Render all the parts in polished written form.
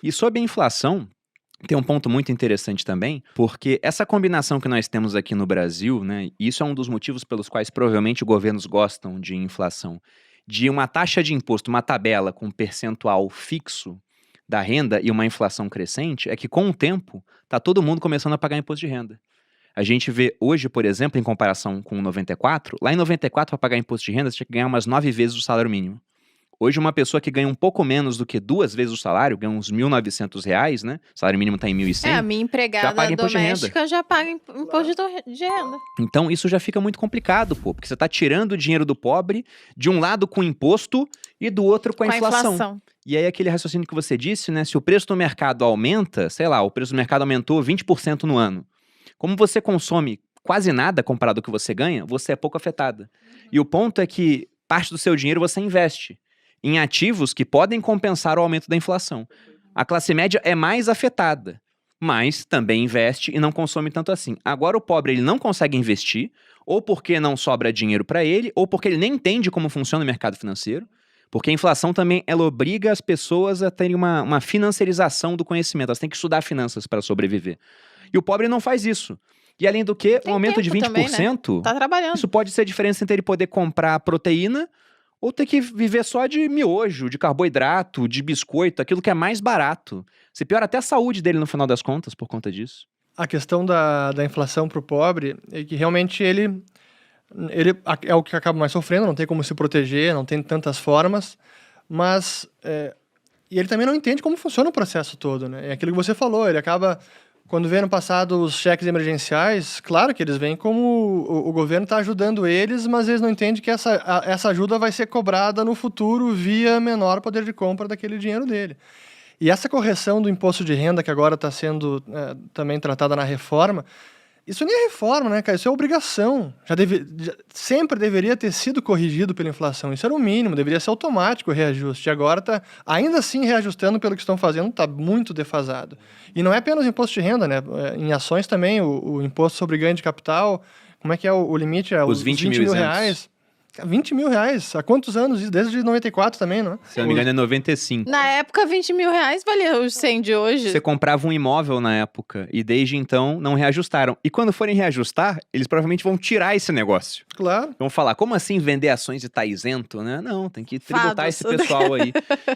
E sobre a inflação, tem um ponto muito interessante também, porque essa combinação que nós temos aqui no Brasil, né, e isso é um dos motivos pelos quais provavelmente governos gostam de inflação, de uma taxa de imposto, uma tabela com um percentual fixo da renda e uma inflação crescente, é que com o tempo está todo mundo começando a pagar imposto de renda. A gente vê hoje, por exemplo, em comparação com 94, lá em 94 para pagar imposto de renda você tinha que ganhar umas 9 vezes o salário mínimo. Hoje, uma pessoa que ganha um pouco menos do que 2 vezes o salário, ganha uns R$ 1.900, né? O salário mínimo está em 1.100, a minha já empregada paga imposto de renda. doméstica já paga imposto de renda. Então, isso já fica muito complicado, pô, porque você está tirando o dinheiro do pobre, de um lado com imposto e do outro com a inflação. E aí, aquele raciocínio que você disse, né? Se o preço do mercado aumenta, sei lá, o preço do mercado aumentou 20% no ano. Como você consome quase nada comparado ao que você ganha, você é pouco afetada. E o ponto é que parte do seu dinheiro você investe em ativos que podem compensar o aumento da inflação. A classe média é mais afetada, mas também investe e não consome tanto assim. Agora o pobre ele não consegue investir, ou porque não sobra dinheiro para ele, ou porque ele nem entende como funciona o mercado financeiro, porque a inflação também ela obriga as pessoas a terem uma financiarização do conhecimento, elas têm que estudar finanças para sobreviver. E o pobre não faz isso. E além do que, um aumento de 20%, também, né? Tá trabalhando. isso pode ser a diferença entre ele poder comprar proteína ou ter que viver só de miojo, de carboidrato, de biscoito, aquilo que é mais barato. Você piora até a saúde dele no final das contas por conta disso. A questão da inflação para o pobre é que realmente ele é o que acaba mais sofrendo, não tem como se proteger, não tem tantas formas, mas e ele também não entende como funciona o processo todo, né? É aquilo que você falou, ele acaba... Quando vê no passado os cheques emergenciais, claro que eles vêm como o governo está ajudando eles, mas eles não entendem que essa ajuda vai ser cobrada no futuro via menor poder de compra daquele dinheiro dele. E essa correção do imposto de renda que agora está sendo também tratada na reforma, isso nem é reforma, né, cara? Isso é obrigação. Sempre deveria ter sido corrigido pela inflação. Isso era o mínimo, deveria ser automático o reajuste. E agora está, ainda assim, reajustando pelo que estão fazendo, está muito defasado. E não é apenas imposto de renda, né? Em ações também, o imposto sobre ganho de capital, como é que é o limite? Os 20 mil reais. 20 mil reais? Há quantos anos isso? Desde 94 também, não é? Se eu não me engano, é 95. Na época, 20 mil reais valia os 100 de hoje. Você comprava um imóvel na época e desde então não reajustaram. E quando forem reajustar, eles provavelmente vão tirar esse negócio. Claro. Vão falar, como assim vender ações e tá isento, né? Não, tem que tributar esse pessoal aí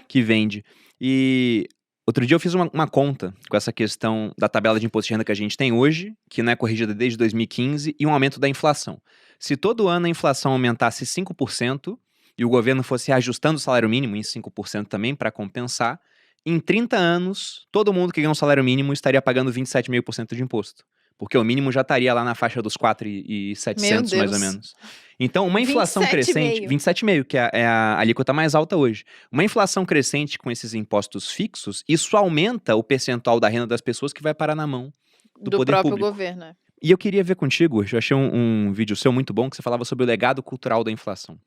que vende. E outro dia eu fiz uma conta com essa questão da tabela de imposto de renda que a gente tem hoje, que não é corrigida desde 2015, e um aumento da inflação. Se todo ano a inflação aumentasse 5% e o governo fosse reajustando o salário mínimo em 5% também para compensar, em 30 anos, todo mundo que ganha um salário mínimo estaria pagando 27,5% de imposto. Porque o mínimo já estaria lá na faixa dos 4.700, mais ou menos. Então, uma inflação crescente... 27,5%, que é a alíquota mais alta hoje. Uma inflação crescente com esses impostos fixos, isso aumenta o percentual da renda das pessoas que vai parar na mão do poder próprio público. governo. E eu queria ver contigo, eu achei um vídeo seu muito bom, que você falava sobre o legado cultural da inflação.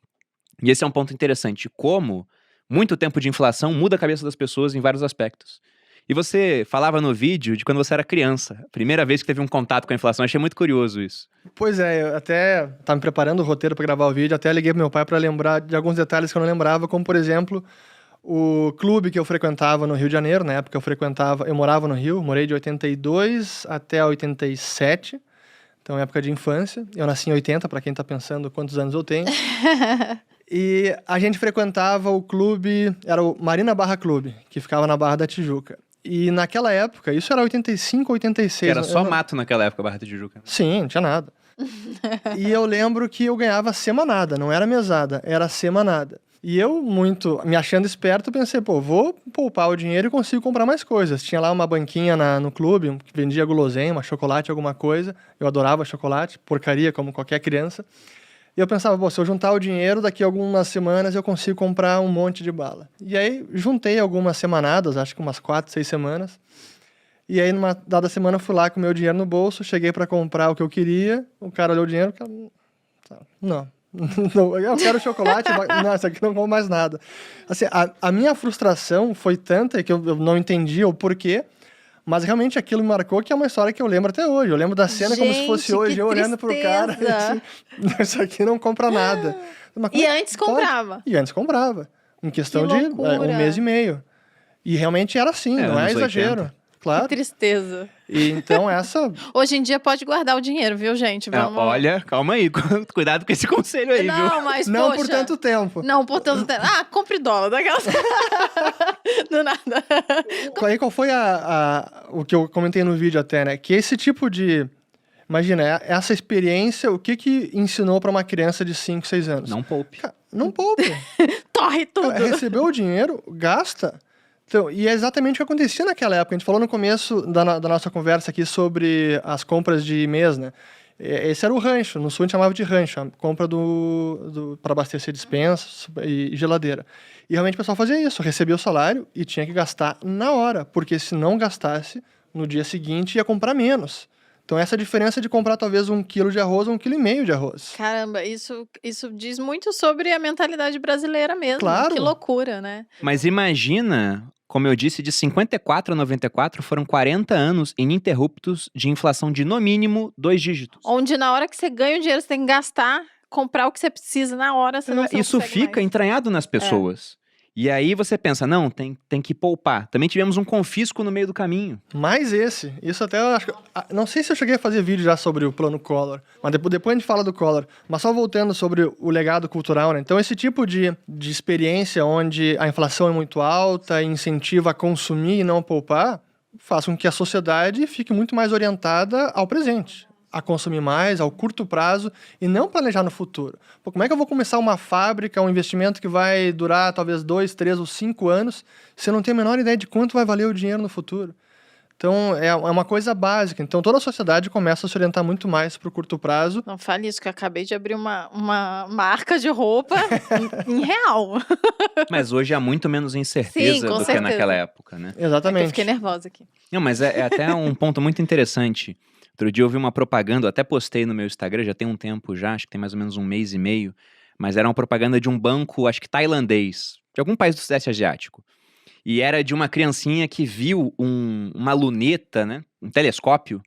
E esse é um ponto interessante, como muito tempo de inflação muda a cabeça das pessoas em vários aspectos. E você falava no vídeo de quando você era criança, a primeira vez que teve um contato com a inflação, achei muito curioso isso. Pois é, eu até estava me preparando o roteiro para gravar o vídeo, até liguei pro meu pai para lembrar de alguns detalhes que eu não lembrava, como por exemplo, o clube que eu frequentava no Rio de Janeiro, na época eu morava no Rio, morei de 82 até 87, então época de infância. Eu nasci em 80, para quem tá pensando quantos anos eu tenho. E a gente frequentava o clube, era o Marina Barra Clube, que ficava na Barra da Tijuca. E naquela época, isso era 85, 86. Que era só mato naquela época, Barra da Tijuca. Sim, não tinha nada. E eu lembro que eu ganhava semanada, não era mesada, era semanada. E eu, muito me achando esperto, pensei, vou poupar o dinheiro e consigo comprar mais coisas. Tinha lá uma banquinha no clube, que vendia guloseima, chocolate, alguma coisa. Eu adorava chocolate, porcaria, como qualquer criança. E eu pensava, se eu juntar o dinheiro, daqui a algumas semanas eu consigo comprar um monte de bala. E aí, juntei algumas semanadas, acho que umas 4, 6 semanas. E aí, numa dada semana, eu fui lá com o meu dinheiro no bolso, cheguei para comprar o que eu queria, o cara olhou o dinheiro e não, eu quero chocolate, não, isso aqui não como mais nada. Assim, a minha frustração foi tanta que eu não entendi o porquê, mas realmente aquilo me marcou, que é uma história que eu lembro até hoje. Eu lembro da cena como se fosse hoje, eu olhando pro cara, assim, isso aqui não compra nada. E antes comprava. E antes comprava, em questão de um mês e meio. E realmente era assim, não é exagero. 80. Claro. Que tristeza. E então essa... Hoje em dia pode guardar o dinheiro, viu, gente? Vamos... Olha, calma aí. Cuidado com esse conselho aí, viu? Não, mas Não poxa, por tanto tempo. Não por tanto tempo. Ah, compre dólar. Daquelas... Do nada. Qual foi o que eu comentei no vídeo até, né? Que esse tipo de... Imagina, essa experiência, o que ensinou para uma criança de 5, 6 anos? Não poupe. Não poupe. Torre tudo. Recebeu o dinheiro, gasta. Então, e é exatamente o que acontecia naquela época. A gente falou no começo da nossa conversa aqui sobre as compras de mês, né? Esse era o rancho. No sul a gente chamava de rancho. A compra para abastecer dispensa e geladeira. E realmente o pessoal fazia isso. Recebia o salário e tinha que gastar na hora. Porque se não gastasse, no dia seguinte ia comprar menos. Então, essa diferença de comprar talvez 1 quilo de arroz ou 1,5 quilo de arroz. Caramba, isso diz muito sobre a mentalidade brasileira mesmo. Claro. Que loucura, né? Mas imagina, como eu disse, de 54 a 94 foram 40 anos ininterruptos de inflação de, no mínimo, 2 dígitos. Onde na hora que você ganha o dinheiro, você tem que gastar, comprar o que você precisa na hora, senão você não Isso consegue fica mais. entranhado nas pessoas. E aí você pensa, não, tem que poupar. Também tivemos um confisco no meio do caminho. Mais esse. Isso até eu acho que... Não sei se eu cheguei a fazer vídeo já sobre o plano Collor, mas depois a gente fala do Collor. Mas só voltando sobre o legado cultural, né? Então esse tipo de experiência onde a inflação é muito alta, incentiva a consumir e não poupar, faz com que a sociedade fique muito mais orientada ao presente. A consumir mais, ao curto prazo, e não planejar no futuro. Pô, como é que eu vou começar uma fábrica, um investimento que vai durar talvez 2, 3 ou 5 anos, se eu não tenho a menor ideia de quanto vai valer o dinheiro no futuro? Então, é uma coisa básica. Então, toda a sociedade começa a se orientar muito mais para o curto prazo. Não fale isso, que eu acabei de abrir uma marca de roupa em real. Mas hoje há muito menos incerteza do que naquela época, né? Exatamente. Eu fiquei nervosa aqui. Não, mas é até um ponto muito interessante. Outro dia eu vi uma propaganda, eu até postei no meu Instagram, já tem um tempo já, acho que tem mais ou menos 1 mês e meio, mas era uma propaganda de um banco, acho que tailandês, de algum país do Sudeste Asiático. E era de uma criancinha que viu uma luneta, né, um telescópio,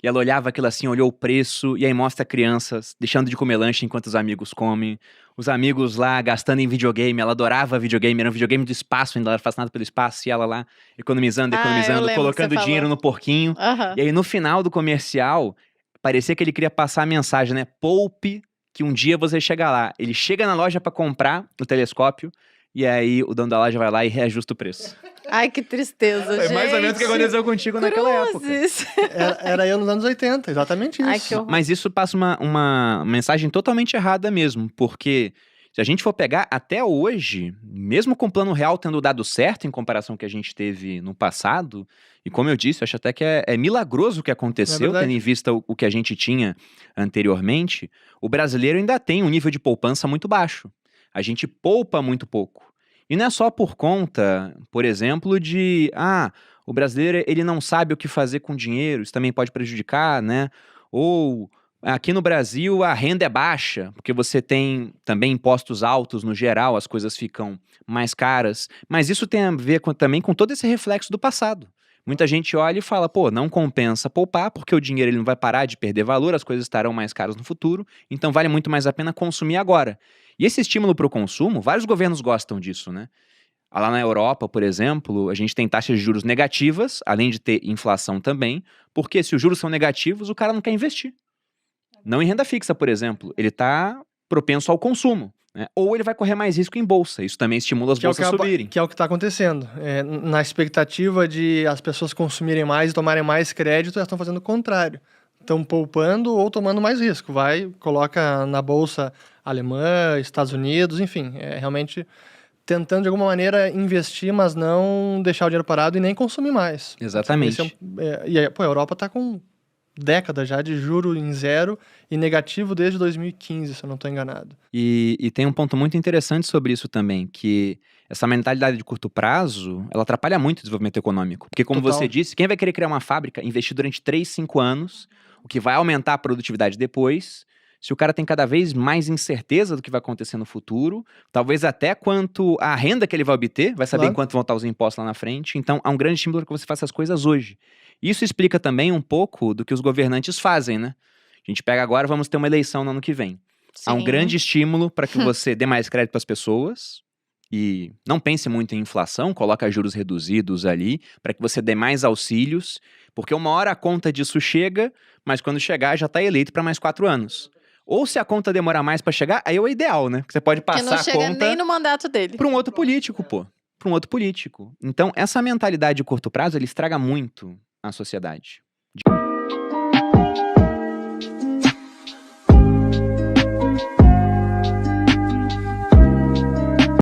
e ela olhava aquilo assim, olhou o preço, e aí mostra crianças deixando de comer lanche enquanto os amigos comem, os amigos lá gastando em videogame, ela adorava videogame, era um videogame do espaço, ainda ela era fascinada pelo espaço, e ela lá economizando, colocando dinheiro no porquinho. Uhum. E aí no final do comercial, parecia que ele queria passar a mensagem, né? Poupe, que um dia você chega lá. Ele chega na loja pra comprar o telescópio, e aí o dono da loja vai lá e reajusta o preço. Ai, que tristeza, gente. Foi mais ou menos o que aconteceu contigo naquela época. Era eu nos anos 80, exatamente isso. Ai, que horror. Mas isso passa uma mensagem totalmente errada mesmo, porque se a gente for pegar até hoje, mesmo com o Plano Real tendo dado certo em comparação com o que a gente teve no passado, e como eu disse, eu acho até que é milagroso o que aconteceu, tendo em vista o que a gente tinha anteriormente, o brasileiro ainda tem um nível de poupança muito baixo. A gente poupa muito pouco. E não é só por conta, por exemplo, de... o brasileiro ele não sabe o que fazer com dinheiro, isso também pode prejudicar, né? Ou aqui no Brasil a renda é baixa, porque você tem também impostos altos no geral, as coisas ficam mais caras. Mas isso tem a ver também com todo esse reflexo do passado. Muita gente olha e fala, pô, não compensa poupar, porque o dinheiro ele não vai parar de perder valor, as coisas estarão mais caras no futuro, então vale muito mais a pena consumir agora. E esse estímulo para o consumo, vários governos gostam disso, né? Lá na Europa, por exemplo, a gente tem taxas de juros negativas, além de ter inflação também, porque se os juros são negativos, o cara não quer investir. Não em renda fixa, por exemplo, ele está propenso ao consumo. Né? Ou ele vai correr mais risco em bolsa, isso também estimula as bolsas a subirem. Que é o que está acontecendo. Na expectativa de as pessoas consumirem mais e tomarem mais crédito, elas estão fazendo o contrário. Estão poupando ou tomando mais risco. Coloca na bolsa alemã, Estados Unidos, enfim, realmente tentando de alguma maneira investir, mas não deixar o dinheiro parado e nem consumir mais. Exatamente. E a Europa está com décadas já de juro em zero e negativo desde 2015, se eu não estou enganado. E tem um ponto muito interessante sobre isso também, que essa mentalidade de curto prazo, ela atrapalha muito o desenvolvimento econômico. Porque como você disse, quem vai querer criar uma fábrica, investir durante 3, 5 anos, o que vai aumentar a produtividade depois, se o cara tem cada vez mais incerteza do que vai acontecer no futuro, talvez até quanto a renda que ele vai obter, vai saber em quanto vão estar os impostos lá na frente, então há um grande estímulo para que você faça as coisas hoje. Isso explica também um pouco do que os governantes fazem, né? A gente pega agora, vamos ter uma eleição no ano que vem. Sim. Há um grande estímulo para que você dê mais crédito para as pessoas, E não pense muito em inflação, coloca juros reduzidos ali, para que você dê mais auxílios, porque uma hora a conta disso chega, mas quando chegar já está eleito para mais 4 anos. Ou se a conta demorar mais para chegar, aí é o ideal, né? Você pode passar a conta... Que não chega nem no mandato dele. Para um outro político, pô. Para um outro político. Então, essa mentalidade de curto prazo, ele estraga muito a sociedade.